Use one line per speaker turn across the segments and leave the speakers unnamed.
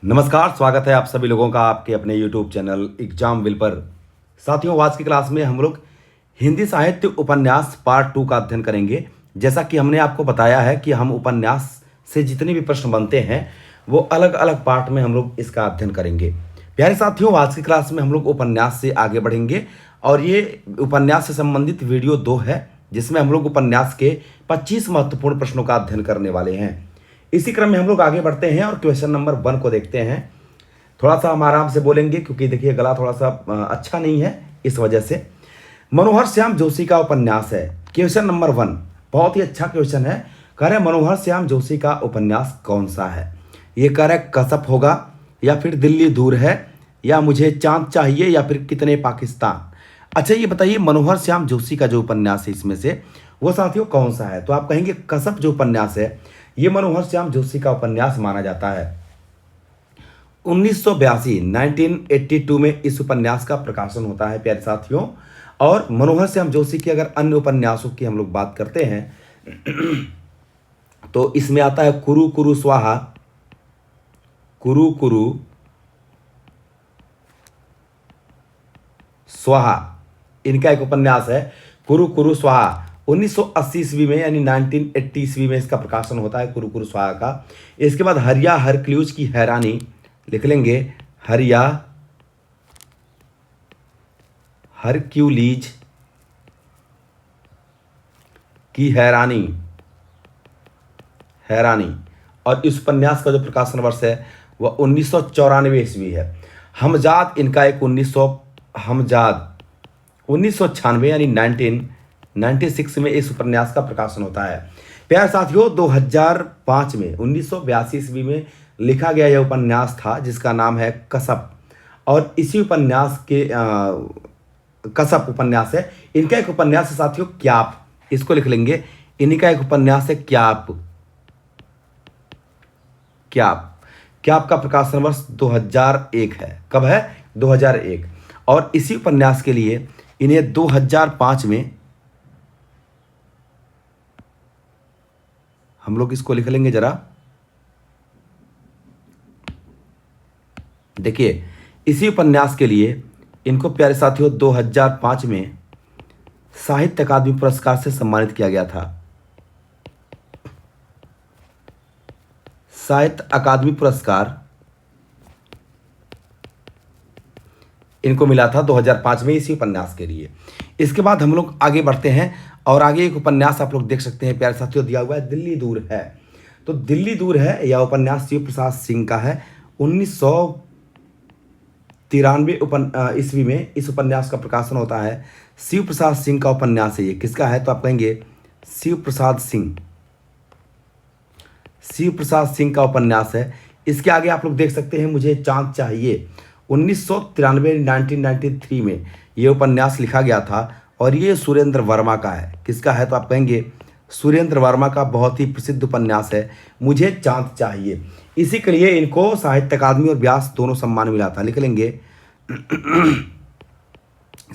नमस्कार, स्वागत है आप सभी लोगों का आपके अपने YouTube चैनल एग्जाम विल पर। साथियों, आज की क्लास में हम लोग हिंदी साहित्य उपन्यास पार्ट 2 का अध्ययन करेंगे। जैसा कि हमने आपको बताया है कि हम उपन्यास से जितने भी प्रश्न बनते हैं वो अलग अलग पार्ट में हम लोग इसका अध्ययन करेंगे। प्यारे साथियों, आज की क्लास में हम लोग उपन्यास से आगे बढ़ेंगे और ये उपन्यास से संबंधित वीडियो 2 है, जिसमें हम लोग उपन्यास के 25 महत्वपूर्ण प्रश्नों का अध्ययन करने वाले हैं। इसी क्रम में हम लोग आगे बढ़ते हैं और क्वेश्चन नंबर 1 को देखते हैं। थोड़ा सा हम आराम से बोलेंगे क्योंकि देखिए गला थोड़ा सा अच्छा नहीं है, इस वजह से। मनोहर श्याम जोशी का उपन्यास है। क्वेश्चन नंबर 1 बहुत ही अच्छा क्वेश्चन है। कह रहे मनोहर श्याम जोशी का उपन्यास कौन सा है? ये कह रहे कसब होगा, या फिर दिल्ली दूर है, या मुझे चांद चाहिए, या फिर कितने पाकिस्तान। अच्छा, ये बताइए मनोहर श्याम जोशी का जो उपन्यास है इसमें से वो साथियों कौन सा है? तो आप कहेंगे कसब जो उपन्यास है ये मनोहर श्याम जोशी का उपन्यास माना जाता है। 1982 में इस उपन्यास का प्रकाशन होता है प्यारे साथियों। और मनोहर श्याम जोशी के अगर अन्य उपन्यासों की हम लोग बात करते हैं तो इसमें आता है कुरु कुरु स्वाहा, कुरु कुरु स्वाहा, इनका एक उपन्यास है कुरु कुरु स्वाहा। 1980 ईस्वी में यानी 1980 ईस्वी में इसका प्रकाशन होता है कुरु कुरु स्वाहा का। इसके बाद हरिया हरक्यूलिस की हैरानी, लिख लेंगे हरिया हरक्यूलिस की हैरानी, और इस उपन्यास का जो प्रकाशन वर्ष है वह 1994 ईस्वी है। हमजाद इनका एक 1996 यानी 1996 में इस उपन्यास का प्रकाशन होता है। प्यारे साथियों, 2005 में 1982 ईस्वी में लिखा गया यह उपन्यास था जिसका नाम है कसब। और इसी उपन्यास के कसब उपन्यास है। इनका एक उपन्यास है साथियों क्याप, इसको लिख लेंगे। इन्हीं का एक उपन्यास है क्याप। क्याप का प्रकाशन वर्ष 2001 है। कब है? 2001। और इसी उपन्यास के लिए इन्हें 2005 में हम लोग इसको लिख लेंगे जरा, देखिए इसी उपन्यास के लिए इनको प्यारे साथियों 2005 में साहित्य अकादमी पुरस्कार से सम्मानित किया गया था। साहित्य अकादमी पुरस्कार इनको मिला था 2005 में इसी उपन्यास के लिए। इसके बाद हम लोग आगे बढ़ते हैं और आगे एक उपन्यास आप लोग देख सकते हैं प्यारे साथियों, दिया हुआ है दिल्ली दूर है। तो दिल्ली दूर है यह उपन्यास शिव प्रसाद सिंह का है। 1993 ईस्वी में इस उपन्यास का प्रकाशन होता है। शिव प्रसाद सिंह का उपन्यास है। ये किसका है? तो आप कहेंगे शिव प्रसाद सिंह का उपन्यास है। इसके आगे आप लोग देख सकते हैं मुझे चांद चाहिए। 1993 में ये उपन्यास लिखा गया था और ये सुरेंद्र वर्मा का है। किसका है? तो आप कहेंगे सुरेंद्र वर्मा का बहुत ही प्रसिद्ध उपन्यास है मुझे चांद चाहिए। इसी के लिए इनको साहित्य अकादमी और व्यास दोनों सम्मान मिला था। लिख लेंगे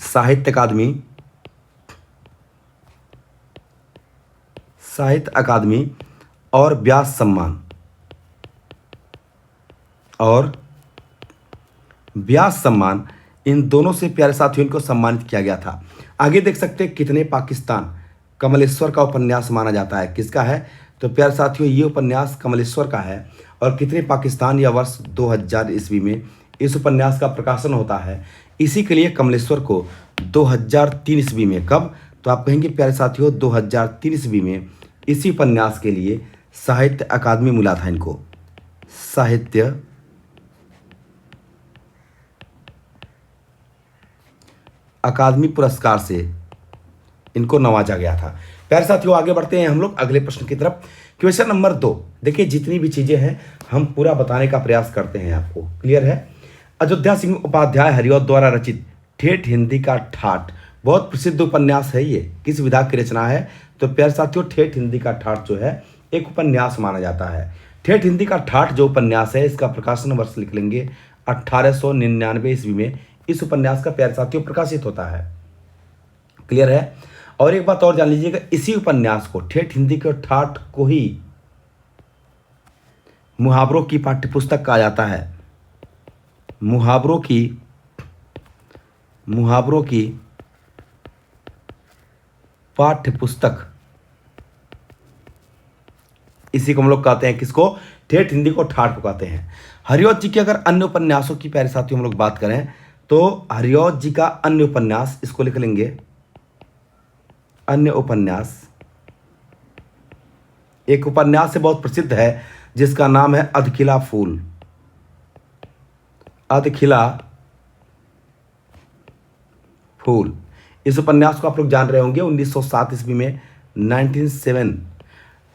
साहित्य अकादमी और व्यास सम्मान, इन दोनों से प्यारे साथियों इनको सम्मानित किया गया था। आगे देख सकते हैं कितने पाकिस्तान कमलेश्वर का उपन्यास माना जाता है। किसका है? तो प्यारे साथियों ये उपन्यास कमलेश्वर का है। और कितने पाकिस्तान या वर्ष 2000 ईस्वी में इस उपन्यास का प्रकाशन होता है। इसी के लिए कमलेश्वर को 2003 ईस्वी में, कब? तो आप कहेंगे प्यारे साथियों 2003 ईस्वी में इसी उपन्यास के लिए साहित्य अकादमी मिला था इनको। साहित्य अकादमी पुरस्कार से इनको नवाजा गया था। प्यारे साथियों आगे बढ़ते हैं हम लोग अगले प्रश्न की तरफ। क्वेश्चन नंबर 2, देखिए जितनी भी चीजें हैं हम पूरा बताने का प्रयास करते हैं आपको। क्लियर है? अयोध्या सिंह उपाध्याय हरिऔध द्वारा रचित ठेठ हिंदी का ठाठ बहुत प्रसिद्ध उपन्यास है। ये किस विधा की रचना है? तो प्यारे साथियों ठेठ हिंदी का ठाठ जो है एक उपन्यास माना जाता है। ठेठ हिंदी का ठाठ जो उपन्यास है इसका प्रकाशन वर्ष लिख लेंगे 1899 ईस्वी में इस उपन्यास का प्यारे साथियों प्रकाशित होता है। क्लियर है? और एक बात और जान लीजिएगा, इसी उपन्यास को ठेठ हिंदी के ठाठ को ही मुहावरों की पाठ्यपुस्तक कहा जाता है? मुहावरों की पाठ्यपुस्तक, इसी को हम लोग कहते हैं किसको? ठेठ हिंदी को ठाठ को कहते हैं। हरिऔध जी के अगर अन्य उपन्यासों की प्यारे साथियों हम लोग बात करें तो हरिऔध जी का अन्य उपन्यास, इसको लिख लेंगे अन्य उपन्यास। एक उपन्यास से बहुत प्रसिद्ध है जिसका नाम है अधखिला फूल। अधखिला फूल, इस उपन्यास को आप लोग जान रहे होंगे 1907 ईस्वी में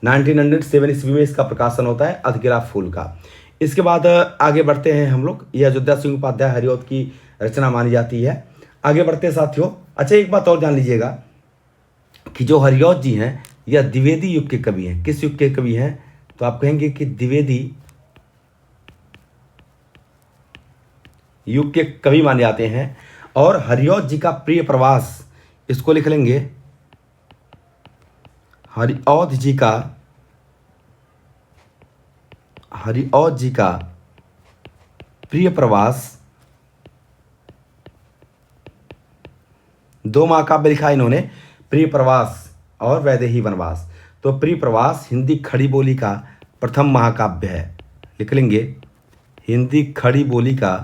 1907 ईस्वी में इसका प्रकाशन होता है, अधखिला फूल का। इसके बाद आगे बढ़ते हैं हम लोग। यह अयोध्या सिंह उपाध्याय हरिऔध की रचना मानी जाती है। आगे बढ़ते हैं साथियों। अच्छा, एक बात और जान लीजिएगा कि जो हरिऔध जी हैं यह द्विवेदी युग के कवि हैं। किस युग के कवि हैं? तो आप कहेंगे कि द्विवेदी युग के कवि माने जाते हैं। और हरिऔध जी का प्रिय प्रवास, इसको लिख लेंगे हरिऔध जी का प्रिय प्रवास। 2 महाकाव्य लिखा इन्होंने, प्रिय प्रवास और वैदेही वनवास। तो प्रिय प्रवास हिंदी खड़ी बोली का प्रथम महाकाव्य है। लिख लेंगे हिंदी खड़ी बोली का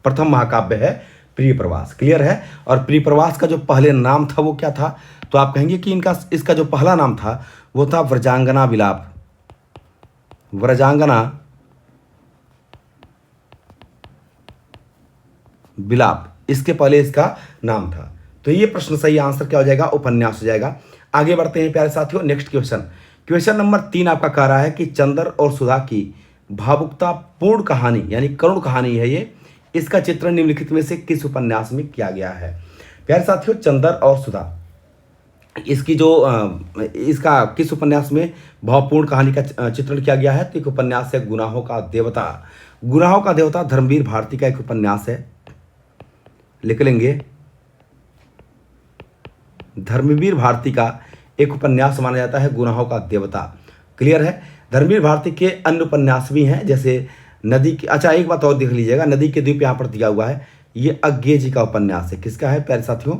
प्रथम महाकाव्य है प्रिय प्रवास। क्लियर है? और प्रिय प्रवास का जो पहले नाम था वो क्या था? तो आप कहेंगे कि इसका जो पहला नाम था वो था व्रजांगना विलाप। व्रजांगना विलाप, इसके पहले इसका नाम था। तो ये प्रश्न सही आंसर क्या हो जाएगा? उपन्यास हो जाएगा। आगे बढ़ते हैं प्यारे साथियों, नेक्स्ट क्वेश्चन नंबर 3 आपका कह रहा है कि चंदर और सुधा की भावुकता पूर्ण कहानी यानी करुण कहानी है ये, इसका चित्रण निम्नलिखित में से किस उपन्यास में किया गया है? प्यारे साथियों, चंदर और सुधा, इसका किस उपन्यास में भावपूर्ण कहानी का चित्रण किया गया है? तो एक उपन्यास है गुनाहों का देवता धर्मवीर भारती का एक उपन्यास है। लिख लेंगे धर्मवीर भारती का एक उपन्यास माना जाता है गुनाहों का देवता। क्लियर है? धर्मवीर भारती के अन्य उपन्यास भी हैं जैसे नदी की। अच्छा, एक बात और देख लीजिएगा, नदी के द्वीप यहाँ पर दिया हुआ है, ये अज्ञे जी का उपन्यास है। किसका है प्यारे साथियों?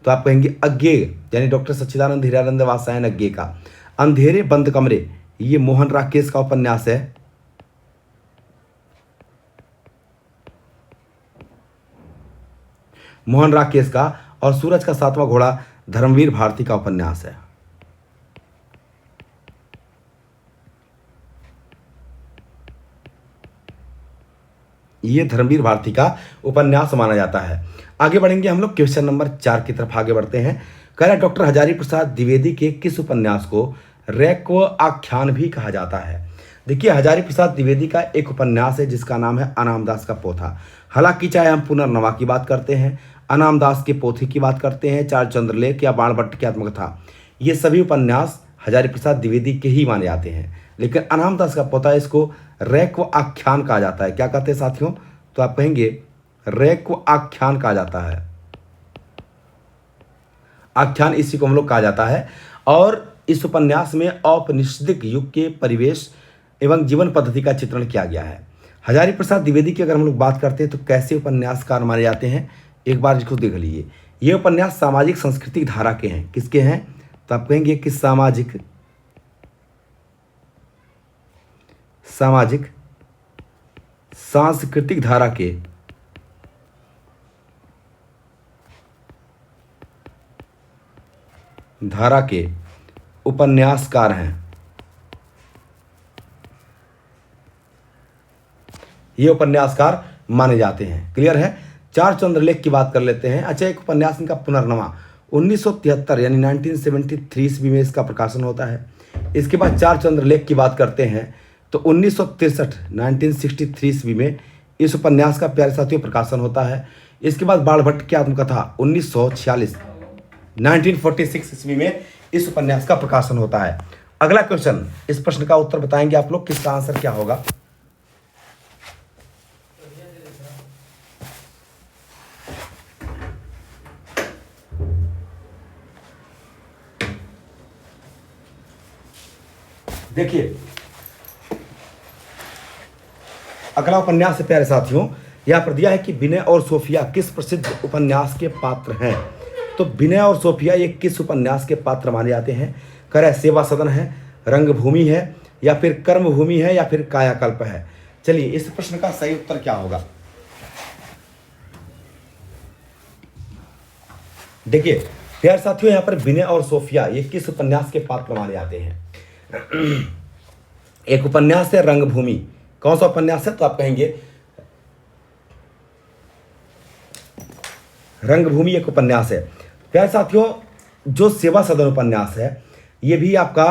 तो आप कहेंगे अज्ञे यानी डॉक्टर सच्चिदानंद हीरानंद वात्स्यायन अज्ञे का। अंधेरे बंद कमरे, ये मोहन राकेश का उपन्यास है। मोहन राकेश का। और सूरज का 7वां घोड़ा धर्मवीर भारती का उपन्यास है। ये धर्मवीर भारती का उपन्यास माना जाता है। आगे बढ़ेंगे हम लोग क्वेश्चन नंबर 4 की तरफ आगे बढ़ते हैं। कह रहा है डॉक्टर हजारी प्रसाद द्विवेदी के किस उपन्यास को रैक्व आख्यान भी कहा जाता है? देखिए, हजारी प्रसाद द्विवेदी का एक उपन्यास है जिसका नाम है अनामदास का पोथा। हालांकि चाहे हम पुनर्नवा की बात करते हैं, अनामदास के पोथे की बात करते हैं, चार चंद्रलेख या बाणभट्ट की आत्मकथा, ये सभी उपन्यास हजारी प्रसाद द्विवेदी के ही माने जाते हैं। लेकिन अनामदास का पोथा, इसको रैक्व आख्यान कहा जाता है। क्या कहते हैं साथियों? तो आप कहेंगे रैक्व आख्यान कहा जाता है। आख्यान इसी को हम लोग कहा जाता है। और इस उपन्यास में औपनिषदिक युग के परिवेश एवं जीवन पद्धति का चित्रण किया गया है। हजारी प्रसाद द्विवेदी की अगर हम लोग बात करते हैं तो कैसे उपन्यासकार माने जाते हैं, एक बार इसको देख लीजिए। ये उपन्यास सामाजिक सांस्कृतिक धारा के हैं। किसके हैं? तो आप कहेंगे कि सामाजिक सांस्कृतिक धारा के उपन्यासकार हैं। ये उपन्यासकार माने जाते हैं। क्लियर है? चार चंद्रलेख की बात कर लेते हैं। अच्छा, एक उपन्यास इनका पुनर्नवा 1973 यानी 1973 ईस्वी में इसका प्रकाशन होता है। इसके बाद चार चंद्रलेख की बात करते हैं तो 1963 ईस्वी में इस उपन्यास का प्यारे साथियों प्रकाशन होता है। इसके बाद बाणभट्ट की आत्मकथा 1946 ईस्वी में इस उपन्यास का प्रकाशन होता है। अगला क्वेश्चन, इस प्रश्न का उत्तर बताएंगे आप लोग, किसका आंसर क्या होगा? देखिए अगला उपन्यास है प्यारे साथियों, यहाँ पर दिया है कि विनय और सोफिया किस प्रसिद्ध उपन्यास के पात्र हैं। तो विनय और सोफिया ये किस उपन्यास के पात्र माने जाते हैं? करे सेवा सदन है, रंगभूमि है, या फिर कर्मभूमि है, या फिर कायाकल्प है। चलिए इस प्रश्न का सही उत्तर क्या होगा? देखिए प्यारे साथियों, यहाँ पर विनय और सोफिया ये किस उपन्यास के पात्र माने जाते हैं? एक उपन्यास है रंगभूमि। कौन सा उपन्यास है? तो आप कहेंगे रंगभूमि एक उपन्यास है। प्यारे साथियों, जो सेवा सदन उपन्यास है ये भी आपका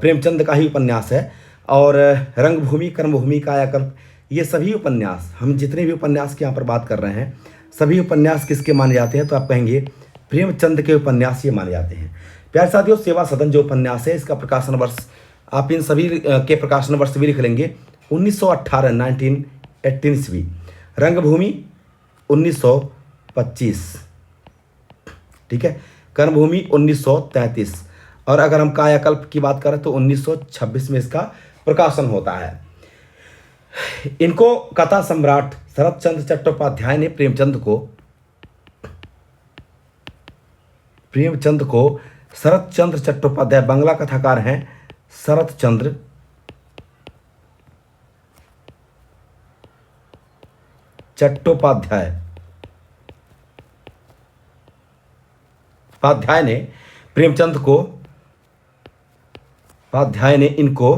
प्रेमचंद का ही उपन्यास है। और रंगभूमि, कर्मभूमि, कायाकल्प, ये सभी उपन्यास, हम जितने भी उपन्यास की यहाँ पर बात कर रहे हैं, सभी उपन्यास किसके माने जाते हैं? तो आप कहेंगे प्रेमचंद के उपन्यास ये माने जाते हैं। प्यारे साथियों, सेवा सदन जो उपन्यास है इसका प्रकाशन वर्ष, आप इन सभी के प्रकाशन वर्ष भी लिख लेंगे, 1918 1918 ईस्वी। रंगभूमि 1925, ठीक है। कर्मभूमि 1933, और अगर हम कायाकल्प की बात करें तो 1926 में इसका प्रकाशन होता है। इनको कथा सम्राट शरत चंद्र चट्टोपाध्याय ने प्रेमचंद को शरत चंद्र चट्टोपाध्याय, बांग्ला कथाकार हैं शरत चंद्र चट्टोपाध्याय ने प्रेमचंद को, पाध्याय ने इनको,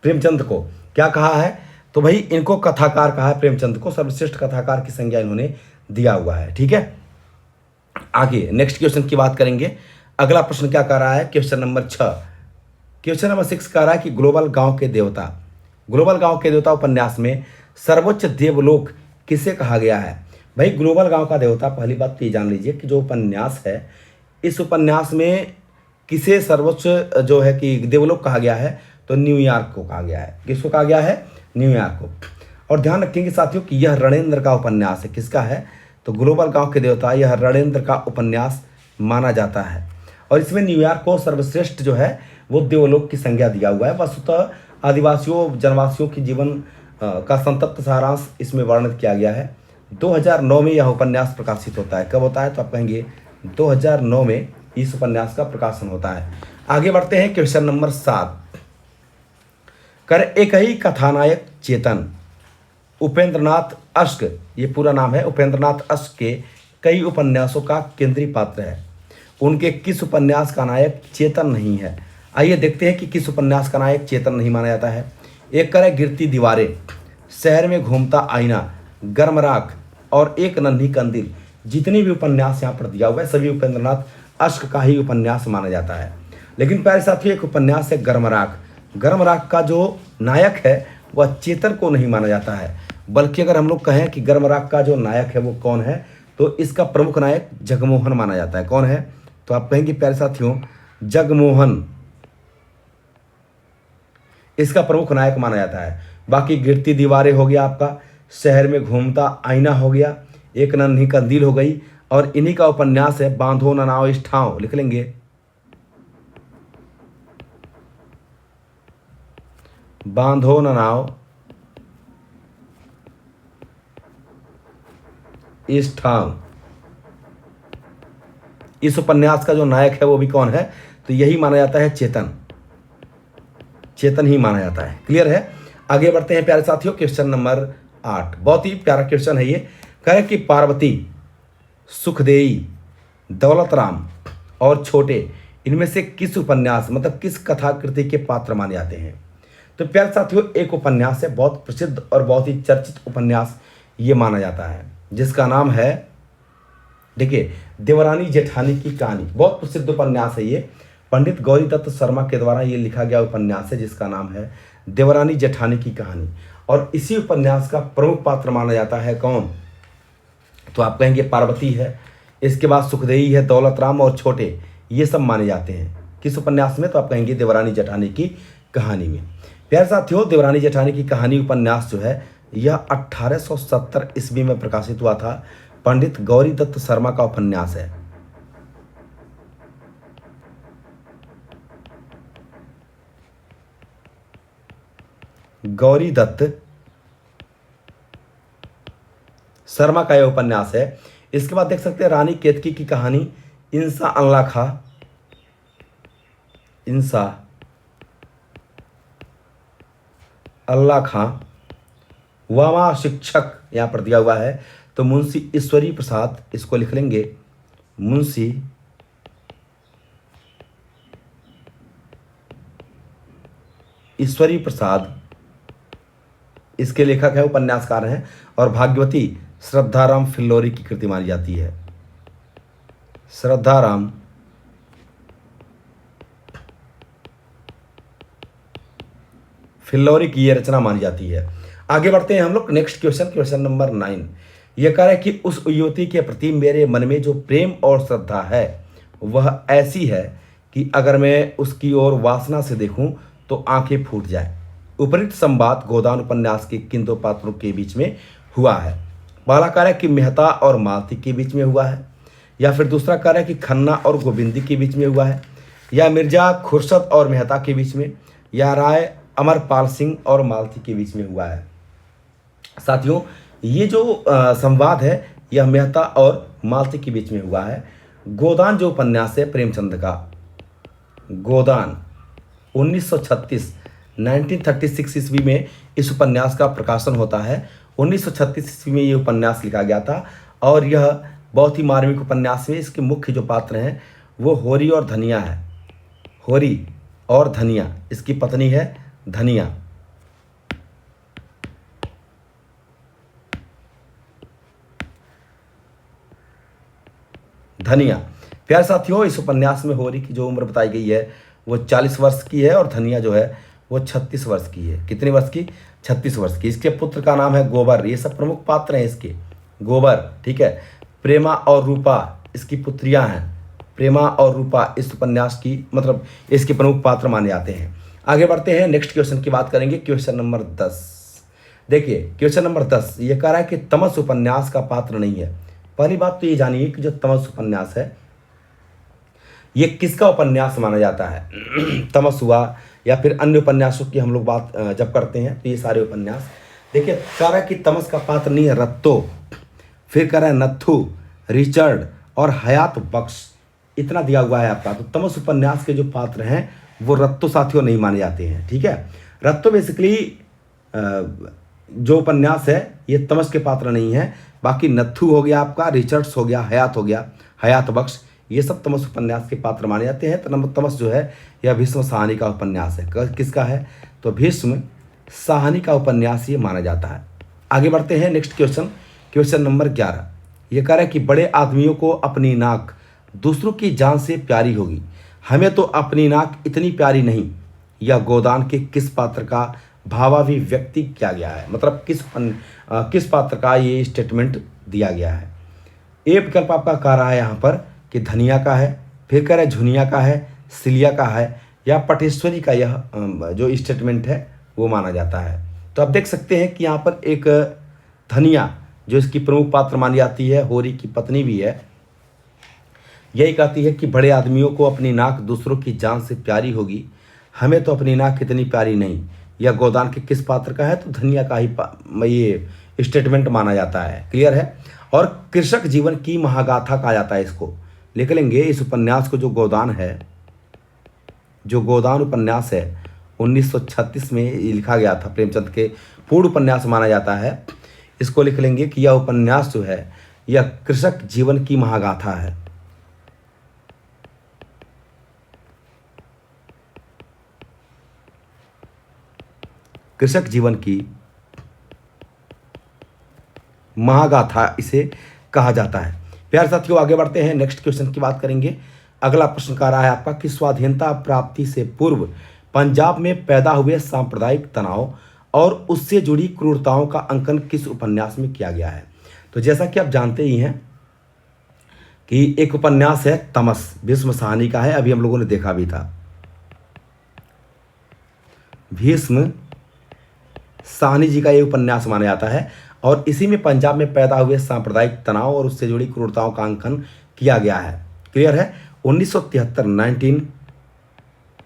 प्रेमचंद को क्या कहा है? तो भाई इनको कथाकार कहा है। प्रेमचंद को सर्वश्रेष्ठ कथाकार की संज्ञा इन्होंने दिया हुआ है, ठीक है। आगे नेक्स्ट क्वेश्चन की बात करेंगे। अगला प्रश्न क्या कह रहा है? क्वेश्चन नंबर 6, क्वेश्चन नंबर 6 कह रहा है कि ग्लोबल गांव के देवता उपन्यास में सर्वोच्च देवलोक किसे कहा गया है? भाई ग्लोबल गांव का देवता, पहली बात तो ये जान लीजिए कि जो उपन्यास है, इस उपन्यास में किसे सर्वोच्च जो है कि देवलोक कहा गया है? तो न्यूयॉर्क को कहा गया है। किसको कहा गया है? न्यूयॉर्क को। और ध्यान रखेंगे साथियों कि यह रणेंद्र का उपन्यास है। किसका है? तो ग्लोबल गांव के देवता, यह रणेंद्र का उपन्यास माना जाता है। और इसमें न्यूयॉर्क को सर्वश्रेष्ठ जो है वो देवलोक की संज्ञा दिया हुआ है। वस्तुतः आदिवासियों, जनवासियों की जीवन का संतप्त सारांश इसमें वर्णित किया गया है। 2009 में यह उपन्यास प्रकाशित होता है। कब होता है? तो आप कहेंगे 2009 में इस उपन्यास का प्रकाशन होता है। आगे बढ़ते हैं क्वेश्चन नंबर 7, कर एक ही कथानायक चेतन उपेंद्रनाथ अश्क, ये पूरा नाम है, उपेंद्रनाथ अश्क के कई उपन्यासों का केंद्रीय पात्र है। उनके किस उपन्यास का नायक चेतन नहीं है? आइए देखते हैं कि किस उपन्यास का नायक चेतन नहीं माना जाता है। एक करे गिरती दीवारें, शहर में घूमता आईना, गर्म राख और एक नन्ही कंदील। जितने भी उपन्यास यहाँ पर दिया हुआ है सभी उपेंद्रनाथ अश्क का ही उपन्यास माना जाता है। लेकिन प्यारे साथियों, एक उपन्यास है गर्म राख। गर्म राख का जो नायक है वह चेतन को नहीं माना जाता है, बल्कि अगर हम लोग कहें कि गर्म राख का जो नायक है वो कौन है, तो इसका प्रमुख नायक जगमोहन माना जाता है। कौन है? तो आप कहेंगे प्यारे साथियों जगमोहन इसका प्रमुख नायक माना जाता है। बाकी गिरती दीवारें हो गया आपका, शहर में घूमता आईना हो गया, एक नन्ही कंदील हो गई, और इन्हीं का उपन्यास है बांधो न नाव इस ठाव। लिख लेंगे बांधो न नाव इस ठाव। इस उपन्यास का जो नायक है वो भी कौन है? तो यही माना जाता है चेतन ही माना जाता है। क्लियर है? आगे बढ़ते हैं प्यारे साथियों, क्वेश्चन नंबर 8। बहुत ही प्यारा क्वेश्चन है ये। कह रहे कि पार्वती, सुखदेई, दौलतराम और छोटे, इनमें से किस उपन्यास मतलब किस कथाकृति के पात्र माने जाते हैं? तो प्यारे साथियों, एक उपन्यास है, बहुत प्रसिद्ध और बहुत ही चर्चित उपन्यास ये माना जाता है, जिसका नाम है, देखिए, देवरानी जेठानी की कहानी। बहुत प्रसिद्ध उपन्यास है ये, पंडित गौरी दत्त शर्मा के द्वारा ये लिखा गया उपन्यास है, जिसका नाम है देवरानी जेठानी की कहानी। और इसी उपन्यास का प्रमुख पात्र माना जाता है कौन? तो आप कहेंगे पार्वती है, इसके बाद सुखदेई है, दौलतराम और छोटे, ये सब माने जाते हैं। किस उपन्यास में? तो आप कहेंगे देवरानी जेठानी की कहानी में। प्यारे साथियों, देवरानी जेठानी की कहानी उपन्यास जो है यह 1870 ईस्वी में प्रकाशित हुआ था। पंडित गौरी दत्त शर्मा का उपन्यास है। गौरी दत्त शर्मा का यह उपन्यास है। इसके बाद देख सकते हैं रानी केतकी की कहानी इंसा अल्लाह खां, इंसा अल्लाह खां वामा शिक्षक यहाँ पर दिया हुआ है, तो मुंशी ईश्वरी प्रसाद इसको लिख लेंगे। मुंशी ईश्वरी प्रसाद इसके लेखक है, उपन्यासकार हैं। और भाग्यवती श्रद्धाराम फिल्लोरी की कृति मानी जाती है। श्रद्धाराम फिल्लोरी की यह रचना मानी जाती है। आगे बढ़ते हैं हम लोग नेक्स्ट क्वेश्चन नंबर 9। यह कह रहा है कि उस युवती के प्रति मेरे मन में जो प्रेम और श्रद्धा है वह ऐसी है कि अगर मैं उसकी ओर वासना से देखूं तो आंखें फूट जाए। उपरोक्त संवाद गोदान उपन्यास के किन दो पात्रों के बीच में हुआ है? पहला कार्य है कि मेहता और मालती के बीच में हुआ है, या फिर दूसरा कार्य है कि खन्ना और गोविंदी के बीच में हुआ है, या मिर्जा खुर्शद और मेहता के बीच में, या राय अमरपाल सिंह और मालती के बीच में हुआ है। साथियों, ये जो संवाद है यह मेहता और मालती के बीच में हुआ है। गोदान जो उपन्यास है प्रेमचंद का, गोदान 1936 ईस्वी में इस उपन्यास का प्रकाशन होता है। 1936 ईस्वी में ये उपन्यास लिखा गया था और यह बहुत ही मार्मिक उपन्यास है। इसके मुख्य जो पात्र हैं वो होरी और धनिया है। होरी और धनिया, इसकी पत्नी है धनिया। धनिया। प्यारे साथियों, इस उपन्यास में होरी की जो उम्र बताई गई है वो 40 वर्ष की है और धनिया जो है वो 36 वर्ष की है। कितने वर्ष की? 36 वर्ष की। इसके पुत्र का नाम है गोबर। ये सब प्रमुख पात्र हैं इसके। गोबर, ठीक है। प्रेमा और रूपा इसकी पुत्रियां हैं। प्रेमा और रूपा इस उपन्यास की मतलब इसके प्रमुख पात्र माने जाते हैं। आगे बढ़ते हैं, नेक्स्ट क्वेश्चन की बात करेंगे। Question number 10। देखिए क्वेश्चन नंबर 10 ये कह रहा है कि तमस उपन्यास का पात्र नहीं है। पहली बात तो ये जानिए कि जो तमस उपन्यास है ये किसका उपन्यास माना जाता है। तमस हुआ या फिर अन्य उपन्यासों की हम लोग बात जब करते हैं तो ये सारे उपन्यास, देखिए कह रहा है कि तमस का पात्र नहीं है रत्तो, फिर कह रहा है नत्थु, रिचर्ड और हयात बख्श, इतना दिया हुआ है आपका। तो तमस उपन्यास के जो पात्र हैं वो रत्तो साथियों नहीं माने जाते हैं, ठीक है। रत्तो बेसिकली जो उपन्यास है ये तमस के पात्र नहीं है। बाकी नत्थु हो गया आपका, रिचर्ड्स हो गया, हयात हो गया, हयात बख्श, ये सब तमस उपन्यास के पात्र माने जाते हैं। तो तमस जो है यह भीष्म साहनी का उपन्यास है। किसका है? तो भीष्म साहनी का उपन्यास ये माना जाता है। आगे बढ़ते हैं, नेक्स्ट क्वेश्चन नंबर 11। ये कह रहा है कि बड़े आदमियों को अपनी नाक दूसरों की जान से प्यारी होगी, हमें तो अपनी नाक इतनी प्यारी नहीं। यह गोदान के किस पात्र का भावाभिव्यक्ति किया गया है? मतलब किस पात्र का ये स्टेटमेंट दिया गया है? ए विकल्प आपका कह रहा है यहाँ पर कि धनिया का है, फिर कह रहा है झुनिया का है, सिलिया का है, या पटेश्वरी का यह जो स्टेटमेंट है वो माना जाता है। तो आप देख सकते हैं कि यहाँ पर एक धनिया जो इसकी प्रमुख पात्र मानी जाती है, होरी की पत्नी भी है, यही कहती है कि बड़े आदमियों को अपनी नाक दूसरों की जान से प्यारी होगी, हमें तो अपनी नाक इतनी प्यारी नहीं। यह गोदान के किस पात्र का है? तो धनिया का ही ये स्टेटमेंट माना जाता है। क्लियर है। और कृषक जीवन की महागाथा कहा जाता है इसको। लिख लेंगे इस उपन्यास को। जो गोदान है, जो गोदान उपन्यास है 1936 में लिखा गया था, प्रेमचंद के पूर्ण उपन्यास माना जाता है। इसको लिख लेंगे कि यह उपन्यास जो है यह कृषक जीवन की महागाथा है। कृषक जीवन की महागाथा इसे कहा जाता है। प्यारे साथियों, आगे बढ़ते हैं, नेक्स्ट क्वेश्चन की बात करेंगे। अगला प्रश्न कह रहा है आपका कि स्वाधीनता प्राप्ति से पूर्व पंजाब में पैदा हुए सांप्रदायिक तनाव और उससे जुड़ी क्रूरताओं का अंकन किस उपन्यास में किया गया है? तो जैसा कि आप जानते ही हैं कि एक उपन्यास है तमस, भीष्म साहनी का है, अभी हम लोगों ने देखा भी था। भीष्म साहनी जी का ये उपन्यास माना जाता है और इसी में पंजाब में पैदा हुए सांप्रदायिक तनाव और उससे जुड़ी क्रूरताओं का अंकन किया गया है। क्लियर है। 1973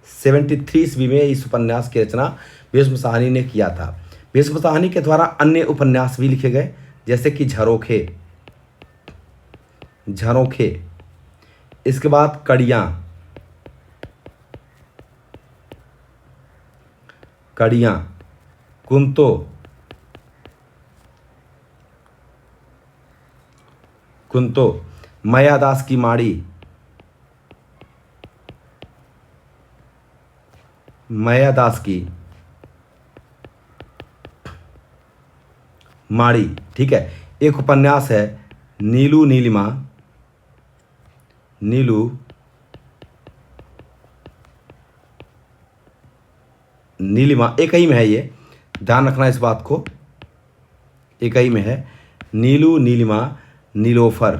1973 ईस्वी में इस उपन्यास की रचना भीष्म साहनी ने किया था। भीष्म साहनी के द्वारा अन्य उपन्यास भी लिखे गए जैसे कि झरोखे, इसके बाद कड़ियां, कुंतो, मायादास की माड़ी, ठीक है। एक उपन्यास है नीलू नीलिमा, एक ही में है, ये ध्यान रखना इस बात को, एक ही में है, नीलू नीलिमा नीलोफर,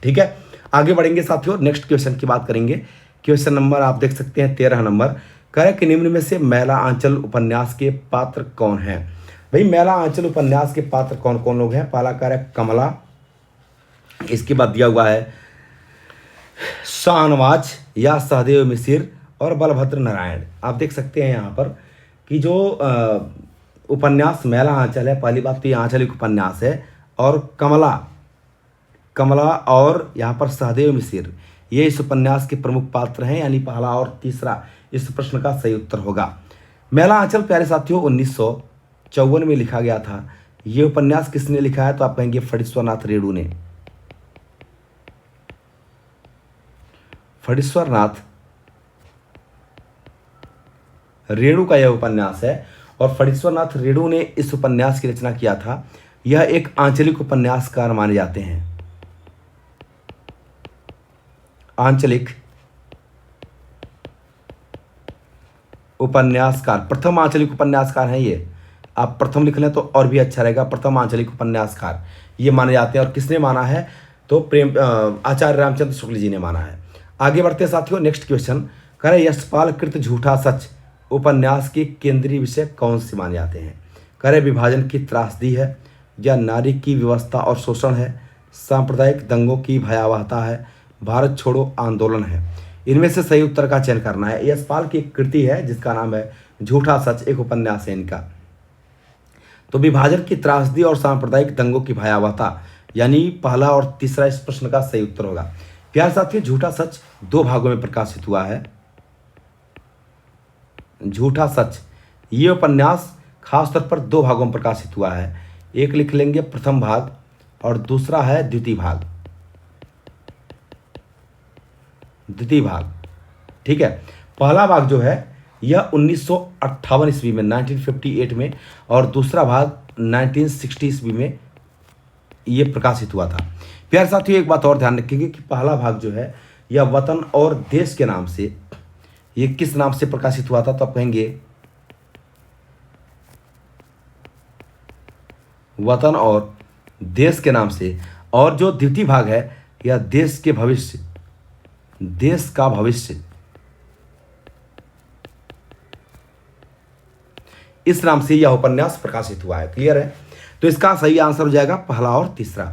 ठीक है। आगे बढ़ेंगे साथियों, नेक्स्ट क्वेश्चन की बात करेंगे। क्वेश्चन नंबर आप देख सकते हैं 13 नंबर। कह रहे कि निम्न में से मैला आंचल उपन्यास के पात्र कौन हैं। भाई मैला आंचल उपन्यास के पात्र कौन कौन लोग हैं। पहला कह रहा है कमला, इसके बाद दिया हुआ है शाहनवाज या सहदेव मिसिर और बलभद्र नारायण। आप देख सकते हैं यहाँ पर कि जो उपन्यास मैला आंचल है, पहली बात तो ये आंचलिक उपन्यास है, और कमला और यहाँ पर सहदेव मिसिर ये इस उपन्यास के प्रमुख पात्र हैं, यानी पहला और तीसरा इस प्रश्न का सही उत्तर होगा। मैला आंचल प्यारे साथियों 1954 में लिखा गया था। ये उपन्यास किसने लिखा है तो आप कहेंगे फणीश्वरनाथ रेणु ने। फणीश्वरनाथ रेणु का यह उपन्यास है और फणीश्वरनाथ रेणु ने इस उपन्यास की रचना किया था। यह एक आंचलिक उपन्यासकार माने जाते हैं। आंचलिक उपन्यासकार, प्रथम आंचलिक उपन्यासकार हैं ये। आप प्रथम लिख लें तो और भी अच्छा रहेगा। प्रथम आंचलिक उपन्यासकार ये माने जाते हैं। और किसने माना है तो आचार्य रामचंद्र शुक्ल जी ने माना है। आगे बढ़ते साथियों, नेक्स्ट क्वेश्चन कह रहे यशपाल कृत झूठा सच उपन्यास के केंद्रीय विषय कौन से माने जाते हैं। कह रहे विभाजन की त्रासदी है, या नारी की व्यवस्था और शोषण है, सांप्रदायिक दंगों की भयावहता है, भारत छोड़ो आंदोलन है। इनमें से सही उत्तर का चयन करना है। यशपाल की एक कृति है जिसका नाम है झूठा सच, एक उपन्यास है इनका। तो विभाजन की त्रासदी और सांप्रदायिक दंगों की भयावहता, यानी पहला और तीसरा इस प्रश्न का सही उत्तर होगा। प्यार साथियों झूठा सच 2 भागों में प्रकाशित हुआ है। झूठा सच ये उपन्यास खासतौर पर 2 भागों में प्रकाशित हुआ है। एक लिख लेंगे प्रथम भाग और दूसरा है द्वितीय भाग। ठीक है। पहला भाग जो है यह 1958 ईस्वी में 1958 में और दूसरा भाग 1960 ईस्वी में ये प्रकाशित हुआ था। प्यारे साथियों एक बात और ध्यान रखेंगे कि पहला भाग जो है यह वतन और देश के नाम से, ये किस नाम से प्रकाशित हुआ था तो आप कहेंगे वतन और देश के नाम से। और जो द्वितीय भाग है यह देश का भविष्य इस नाम से यह उपन्यास प्रकाशित हुआ है। क्लियर है। तो इसका सही आंसर हो जाएगा पहला और तीसरा।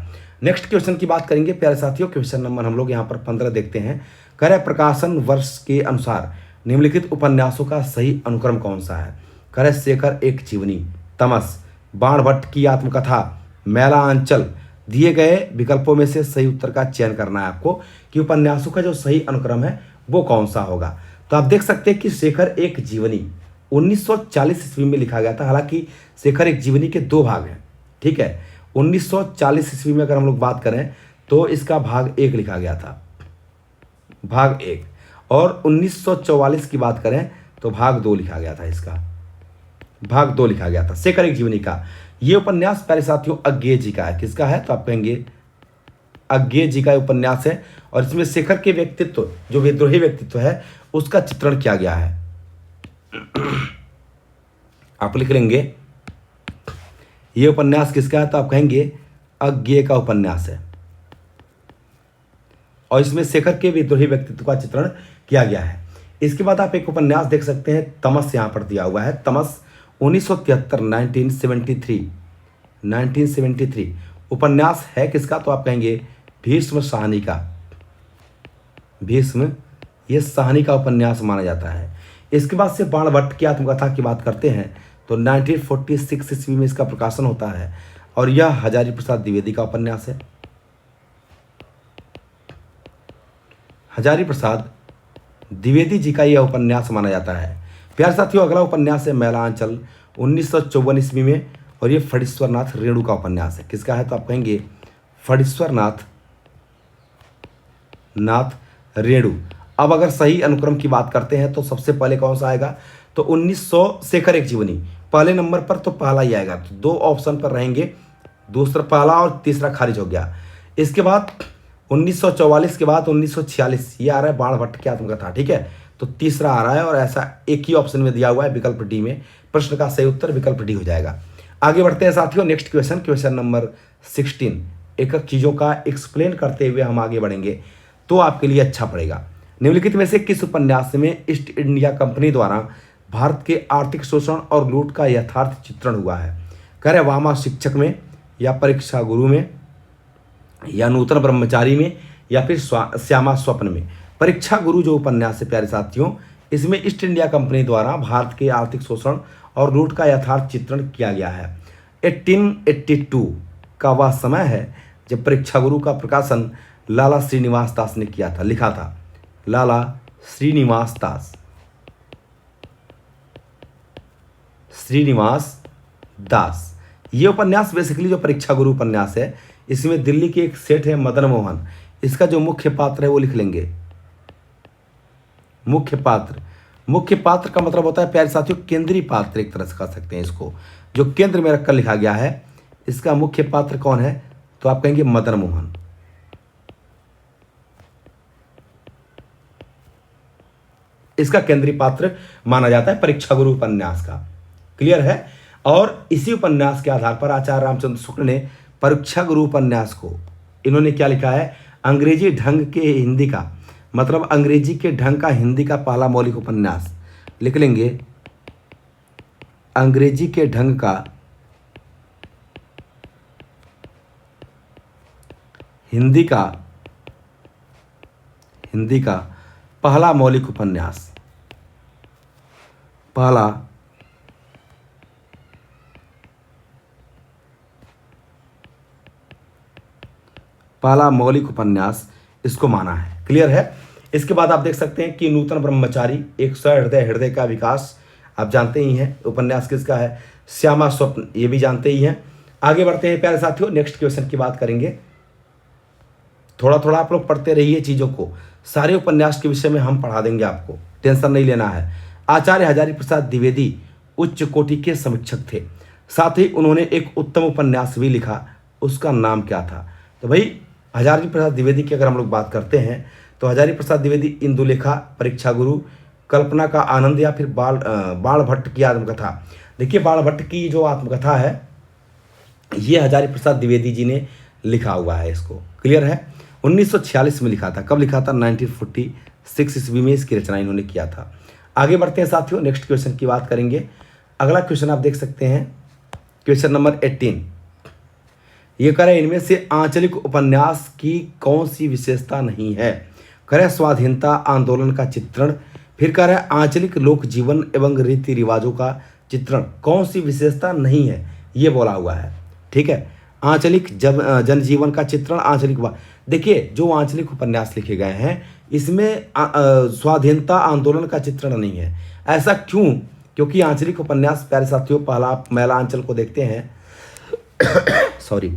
नेक्स्ट क्वेश्चन की बात करेंगे प्यारे साथियों। क्वेश्चन नंबर हम लोग यहाँ पर 15 देखते हैं। कह रहे प्रकाशन वर्ष के अनुसार निम्नलिखित उपन्यासों का सही अनुक्रम कौन सा है। कह रहे शेखर एक जीवनी, तमस, बाण भट्ट की आत्मकथा, मैला आंचल। दिए गए विकल्पों में से सही उत्तर का चयन करना है आपको कि उपन्यासों का जो सही अनुक्रम है वो कौन सा होगा। तो आप देख सकते हैं कि शेखर एक जीवनी 1940 ईस्वी में लिखा गया था। हालांकि शेखर एक जीवनी के 2 भाग हैं। ठीक है। 1940 ईस्वी में अगर हम लोग बात करें तो इसका भाग 1 लिखा गया था, भाग 1। और 1944 की बात करें तो भाग 2 लिखा गया था। इसका भाग 2 लिखा गया था शेखर एक जीवनी का। ये उपन्यास प्यारे साथियों अज्ञेय जी का है। किसका है तो आप कहेंगे अज्ञेय जी का उपन्यास है। और इसमें शेखर के व्यक्तित्व, जो विद्रोही व्यक्तित्व है, उसका चित्रण किया गया है। आप लिख लेंगे ये उपन्यास किसका है तो आप कहेंगे अज्ञेय का उपन्यास है। और इसमें शेखर के विद्रोही व्यक्तित्व का चित्रण किया गया है। इसके बाद आप एक उपन्यास देख सकते हैं, तमस यहाँ पर दिया हुआ है। तमस 1973 1973 उपन्यास है किसका? तो आप कहेंगे भीष्म साहनी का। भीष्म ये साहनी का उपन्यास माना जाता है। इसके बाद से बाणभट्ट की आत्मकथा की बात करते हैं तो 1946 ईस्वी में इसका प्रकाशन होता है और यह हजारी प्रसाद द्विवेदी का उपन्यास है। हजारी प्रसाद द्विवेदी जी का यह उपन्यास माना जाता है। प्यारे साथियों, अगला उपन्यास है मैलांचल 1954 ईस्वी में और ये फणीश्वरनाथ रेणु का उपन्यास है। किसका है? तो आप कहेंगे फणीश्वरनाथ रेणु। अब अगर सही अनुक्रम की बात करते हैं तो सबसे पहले कौन सा आएगा? तो 1900 शेखर एक जीवनी पहले नंबर पर, तो पहला ही आएगा। तो दो ऑप्शन पर रहेंगे, दूसरा पहला और तीसरा खारिज हो गया। इसके बाद 1944 के बाद 1946 ये आ रहा है बाणभट्ट की आत्मकथा, ठीक है, तो तीसरा आ रहा है और ऐसा एक ही ऑप्शन में दिया हुआ है विकल्प डी में। प्रश्न का सही उत्तर विकल्प डी हो जाएगा। आगे बढ़ते हैं साथियों, नेक्स्ट क्वेश्चन नंबर 16। एक एक चीज़ों का एक्सप्लेन करते हुए हम आगे बढ़ेंगे तो आपके लिए अच्छा पड़ेगा। निम्नलिखित में से किस उपन्यास में ईस्ट इंडिया कंपनी द्वारा भारत के आर्थिक शोषण और लूट का यथार्थ चित्रण हुआ है? कह रहे वामा शिक्षक में, या परीक्षा गुरु में, या नूतन ब्रह्मचारी में, या फिर श्यामा स्वप्न में? परीक्षा गुरु जो उपन्यास है प्यारे साथियों, इसमें ईस्ट इंडिया कंपनी द्वारा भारत के आर्थिक शोषण और लूट का यथार्थ चित्रण किया गया है। 1882 का वह समय है जब परीक्षा गुरु का प्रकाशन लाला श्रीनिवास दास ने किया था, लिखा था लाला श्रीनिवास दास। ये उपन्यास बेसिकली जो परीक्षा गुरु उपन्यास है, इसमें दिल्ली के एक सेठ है मदन मोहन, इसका जो मुख्य पात्र है वो लिख लेंगे मुख्य पात्र का मतलब होता है प्यारे साथियों केंद्रीय पात्र, एक तरह से कह सकते हैं इसको, जो केंद्र में रखकर लिखा गया है। इसका मुख्य पात्र कौन है? तो आप कहेंगे मदन मोहन। इसका केंद्रीय पात्र माना जाता है परीक्षा गुरु उपन्यास का। क्लियर है? और इसी उपन्यास के आधार पर आचार्य रामचंद्र शुक्ल ने परीक्षा गुरु उपन्यास को इन्होंने क्या लिखा है? अंग्रेजी ढंग के हिंदी का, मतलब अंग्रेजी के ढंग का हिंदी का पहला मौलिक उपन्यास लिख लेंगे। अंग्रेजी के ढंग का हिंदी का पहला मौलिक उपन्यास, पहला मौलिक उपन्यास इसको माना है। क्लियर है? इसके बाद आप देख सकते हैं कि नूतन ब्रह्मचारी, एक सौ हृदय का विकास, आप जानते ही हैं उपन्यास किसका है? श्यामा स्वप्न, ये भी जानते ही हैं। आगे बढ़ते हैं प्यारे साथियों, नेक्स्ट क्वेश्चन की बात करेंगे। थोड़ा थोड़ा आप लोग पढ़ते रहिए चीज़ों को, सारे उपन्यास के विषय में हम पढ़ा देंगे आपको, टेंशन नहीं लेना है। आचार्य हजारी प्रसाद द्विवेदी उच्च कोटि के समीक्षक थे, साथ ही उन्होंने एक उत्तम उपन्यास भी लिखा, उसका नाम क्या था? तो भाई हजारी प्रसाद द्विवेदी की अगर हम लोग बात करते हैं तो हजारी प्रसाद द्विवेदी इंदुलेखा, परीक्षा गुरु, कल्पना का आनंद, या फिर बाणभट्ट की आत्मकथा। देखिए बाणभट्ट की जो आत्मकथा है ये हजारी प्रसाद द्विवेदी जी ने लिखा हुआ है इसको। क्लियर है? 1946 में लिखा था। कब लिखा था? 1946 ईस्वी में इसकी रचना इन्होंने किया था। आगे बढ़ते हैं साथियों, नेक्स्ट क्वेश्चन की बात करेंगे। अगला क्वेश्चन आप देख सकते हैं, क्वेश्चन नंबर 18। ये कह रहे इनमें से आंचलिक उपन्यास की कौन सी विशेषता नहीं है? कह रहे स्वाधीनता आंदोलन का चित्रण, फिर कह रहे आंचलिक लोक जीवन एवं रीति रिवाजों का चित्रण, कौन सी विशेषता नहीं है ये बोला हुआ है। ठीक है, आंचलिक जनजीवन का चित्रण, आंचलिक। देखिए जो आंचलिक उपन्यास लिखे गए हैं इसमें स्वाधीनता आंदोलन का चित्रण नहीं है। ऐसा क्यों? क्योंकि आंचलिक उपन्यास प्यारे साथियों, पहला आप मैलांचल को देखते हैं सॉरी,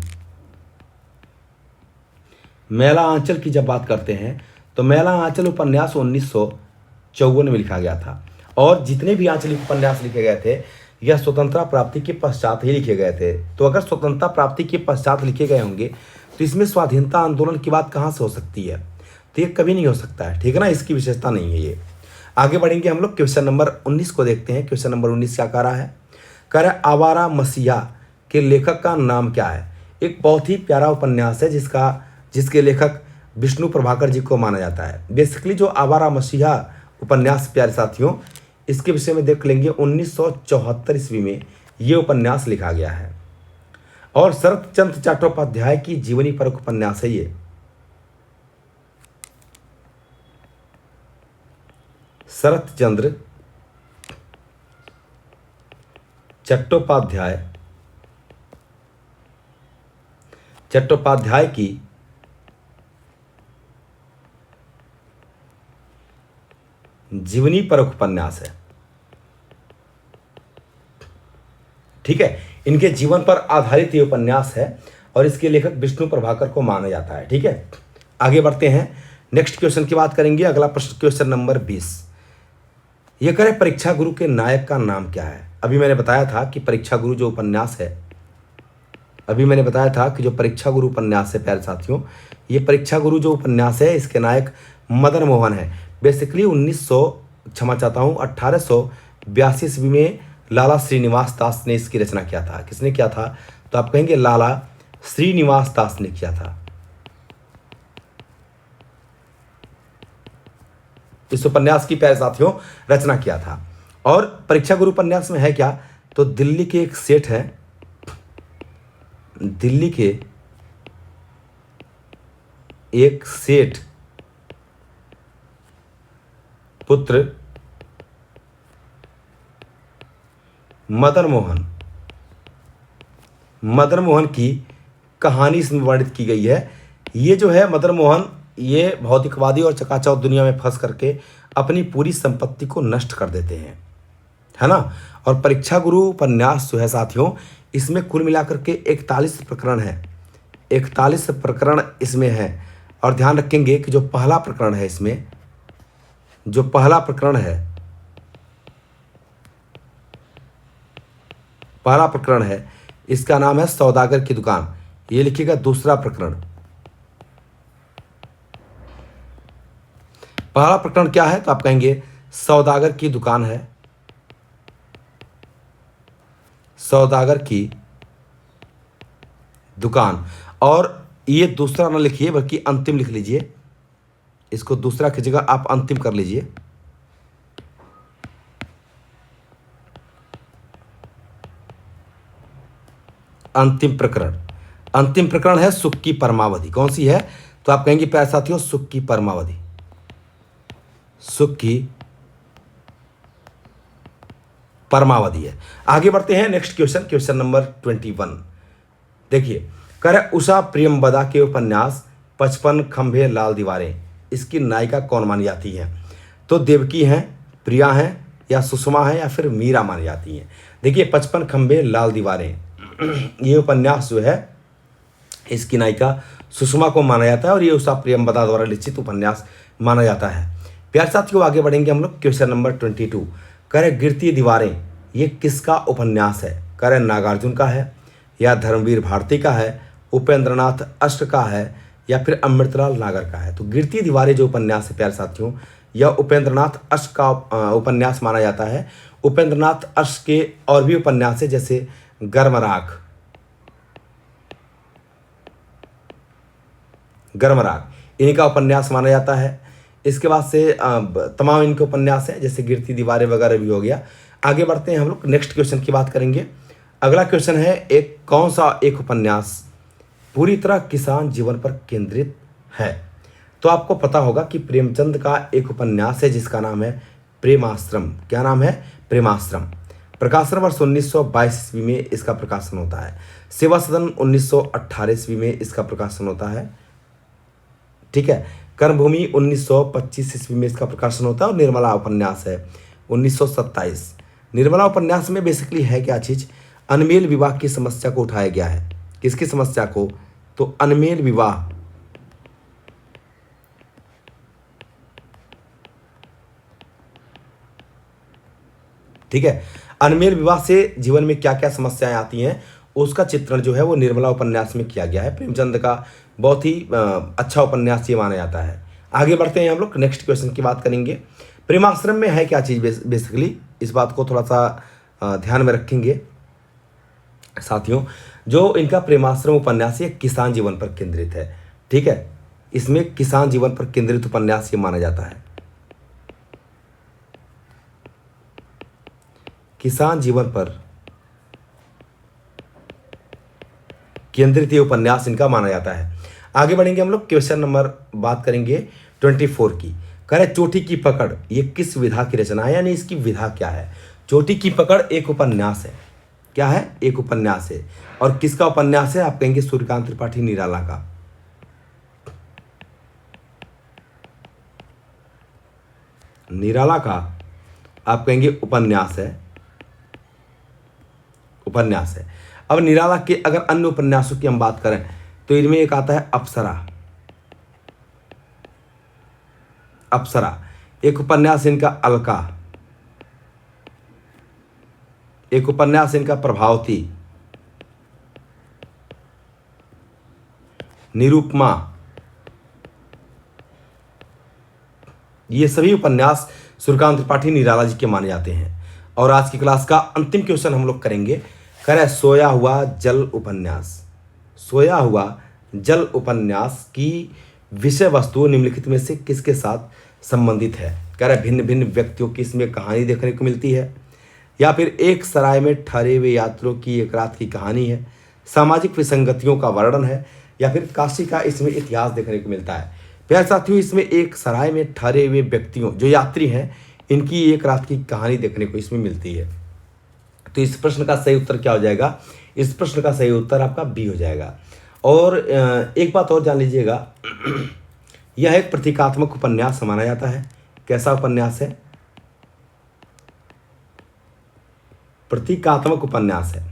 मैला आंचल की जब बात करते हैं तो मैला आंचल उपन्यास 1954 में लिखा गया था, और जितने भी आंचलिक उपन्यास लिखे गए थे यह स्वतंत्रता प्राप्ति के पश्चात ही लिखे गए थे। तो अगर स्वतंत्रता प्राप्ति के पश्चात लिखे गए होंगे तो इसमें स्वाधीनता आंदोलन की बात कहाँ से हो सकती है? तो ये कभी नहीं हो सकता है। ठीक है ना, इसकी विशेषता नहीं है ये। आगे बढ़ेंगे हम लोग, क्वेश्चन नंबर 19 को देखते हैं। क्वेश्चन नंबर 19 क्या कह रहा है? कह रहा है आवारा मसीहा के लेखक का नाम क्या है? एक बहुत ही प्यारा उपन्यास है जिसके लेखक विष्णु प्रभाकर जी को माना जाता है। बेसिकली जो आवारा मसीहा उपन्यास प्यारे साथियों, इसके विषय में देख लेंगे 1974 ईस्वी में ये उपन्यास लिखा गया है और शरत चंद्र चट्टोपाध्याय की जीवनी पर उपन्यास है ये। शरत चंद्र चट्टोपाध्याय की जीवनी पर उपन्यास है। ठीक है, इनके जीवन पर आधारित ये उपन्यास है और इसके लेखक विष्णु प्रभाकर को माना जाता है। ठीक है, आगे बढ़ते हैं, नेक्स्ट क्वेश्चन की बात करेंगे। अगला प्रश्न क्वेश्चन नंबर 20, ये करें परीक्षा गुरु के नायक का नाम क्या है। अभी मैंने बताया था कि परीक्षा गुरु जो उपन्यास है, परीक्षा गुरु उपन्यास है प्यारे साथियों, ये परीक्षा गुरु जो उपन्यास है इसके नायक मदन मोहन है। बेसिकली 1882 ईस्वी में लाला श्रीनिवास दास ने इसकी रचना किया था। किसने किया था? तो आप कहेंगे लाला श्रीनिवास दास ने किया था। इस उपन्यास की प्यारे साथियों रचना किया था। और परीक्षा गुरु उपन्यास में है क्या? तो दिल्ली के एक सेठ हैं, दिल्ली के एक सेठ पुत्र मदन मोहन की कहानी इसमें वर्णित की गई है। ये जो है मदन मोहन, ये भौतिकवादी और चकाचौंध दुनिया में फंस करके अपनी पूरी संपत्ति को नष्ट कर देते हैं, है ना। और परीक्षा गुरु उपन्यास जो है साथियों, इसमें कुल मिलाकर के 41 प्रकरण है, 41 प्रकरण इसमें है। और ध्यान रखेंगे कि जो पहला प्रकरण है इसमें, जो पहला प्रकरण है इसका नाम है सौदागर की दुकान। ये लिखिएगा दूसरा प्रकरण। पहला प्रकरण क्या है? तो आप कहेंगे सौदागर की दुकान है, सौदागर की दुकान। और ये दूसरा ना लिखिए बल्कि अंतिम लिख लीजिए, इसको दूसरा की जगह आप अंतिम कर लीजिए। अंतिम प्रकरण है सुख की परमावधि। कौन सी है? तो आप कहेंगे प्यारे साथियों सुख की परमावधि, सुख की परमावधि है। आगे बढ़ते हैं, नेक्स्ट क्वेश्चन नंबर 21। देखिए, कर उषा प्रियंवदा के उपन्यास 55 खंभे लाल दीवारें, इसकी नायिका कौन मानी जाती है? तो देवकी हैं, प्रिया हैं, या सुषमा हैं, या फिर मीरा मानी जाती हैं। देखिए 55 खंभे लाल दीवारें ये उपन्यास जो है इसकी नायिका सुषमा को माना जाता है और ये उषा प्रियंवदा द्वारा लिखित उपन्यास माना जाता है। प्यारे साथियों आगे बढ़ेंगे हम लोग, क्वेश्चन नंबर 22। करे गिरती दीवारें, ये किसका उपन्यास है? करे नागार्जुन का है, या धर्मवीर भारती का है, उपेंद्रनाथ अष्ट का है, या फिर अमृतलाल नागर का है। तो गिरती दीवारें जो उपन्यास है प्यारे साथियों, यह उपेंद्रनाथ अष्ट का उपन्यास माना जाता है। उपेंद्रनाथ अष्ट के और भी उपन्यास है जैसे गर्मराग, इनका उपन्यास माना जाता है। इसके बाद से तमाम इनके उपन्यास हैं जैसे गिरती दीवारें वगैरह भी हो गया। आगे बढ़ते हैं हम लोग, नेक्स्ट क्वेश्चन की बात करेंगे। अगला क्वेश्चन है, कौन सा एक उपन्यास पूरी तरह किसान जीवन पर केंद्रित है? तो आपको पता होगा कि प्रेमचंद का एक उपन्यास है जिसका नाम है प्रेमाश्रम। क्या नाम है? प्रेमाश्रम। प्रकाशन वर्ष 1922 ईस्वी में इसका प्रकाशन होता है। सेवा सदन 1918 ईस्वी में इसका प्रकाशन होता है। ठीक है, कर्मभूमि 1925 ईस्वी में इसका प्रकाशन होता है। और निर्मला उपन्यास है 1927। निर्मला उपन्यास में बेसिकली है क्या चीज? अनमेल विवाह की समस्या को उठाया गया है। किसकी समस्या को? तो अनमेल विवाह। ठीक है, अनमेल विवाह से जीवन में क्या क्या समस्याएं आती हैं उसका चित्रण जो है वो निर्मला उपन्यास में किया गया है। प्रेमचंद का बहुत ही अच्छा उपन्यास ये माना जाता है। आगे बढ़ते हैं हम लोग, नेक्स्ट क्वेश्चन की बात करेंगे। प्रेमाश्रम में है क्या चीज़? बेसिकली इस बात को थोड़ा सा ध्यान में रखेंगे साथियों। जो इनका प्रेमाश्रम उपन्यास है किसान जीवन पर केंद्रित है। ठीक है, इसमें किसान जीवन पर केंद्रित उपन्यास ये माना जाता है। किसान जीवन पर केंद्रित ये उपन्यास इनका माना जाता है। आगे बढ़ेंगे हम लोग, क्वेश्चन नंबर बात करेंगे 24 की। कह रहे चोटी की पकड़ ये किस विधा की रचना है, यानी इसकी विधा क्या है। चोटी की पकड़ एक उपन्यास है। क्या है? एक उपन्यास है। और किसका उपन्यास है? आप कहेंगे सूर्यकांत त्रिपाठी निराला का। निराला का आप कहेंगे उपन्यास है, उपन्यास है। अब निराला के अगर अन्य उपन्यासों की हम बात करें तो इनमें एक आता है अप्सरा। अप्सरा एक उपन्यास इनका अलका, एक उपन्यास इनका प्रभावती, निरुपमा। ये सभी उपन्यास सूर्यकांत त्रिपाठी निराला जी के माने जाते हैं। और आज की क्लास का अंतिम क्वेश्चन हम लोग करेंगे, करें सोया हुआ जल उपन्यास। सोया हुआ जल उपन्यास की विषय वस्तु निम्नलिखित में से किसके साथ संबंधित है। कह रहे भिन्न भिन्न व्यक्तियों की इसमें कहानी देखने को मिलती है, या फिर एक सराय में ठहरे हुए यात्रियों की एक रात की कहानी है, सामाजिक विसंगतियों का वर्णन है, या फिर काशी का इसमें इतिहास देखने को मिलता है। प्यारे साथियों, इसमें एक सराय में ठहरे हुए व्यक्तियों जो यात्री हैं इनकी एक रात की कहानी देखने को इसमें मिलती है। तो इस प्रश्न का सही उत्तर क्या हो जाएगा? इस प्रश्न का सही उत्तर आपका बी हो जाएगा। और एक बात और जान लीजिएगा, यह एक प्रतीकात्मक उपन्यास माना जाता है। कैसा उपन्यास है? प्रतीकात्मक उपन्यास है।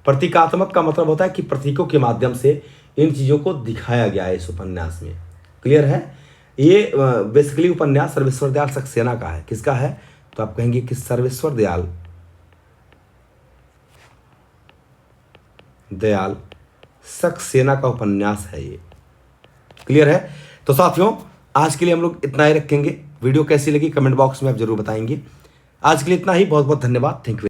प्रतीकात्मक का मतलब होता है कि प्रतीकों के माध्यम से इन चीजों को दिखाया गया है इस उपन्यास में। क्लियर है? ये बेसिकली उपन्यास सर्वेश्वर दयाल सक्सेना का है। किसका है? तो आप कहेंगे कि सर्वेश्वर दयाल सक्सेना का उपन्यास है ये। क्लियर है? तो साथियों, आज के लिए हम लोग इतना ही रखेंगे। वीडियो कैसी लगी कमेंट बॉक्स में आप जरूर बताएंगे। आज के लिए इतना ही। बहुत बहुत धन्यवाद। Thank you.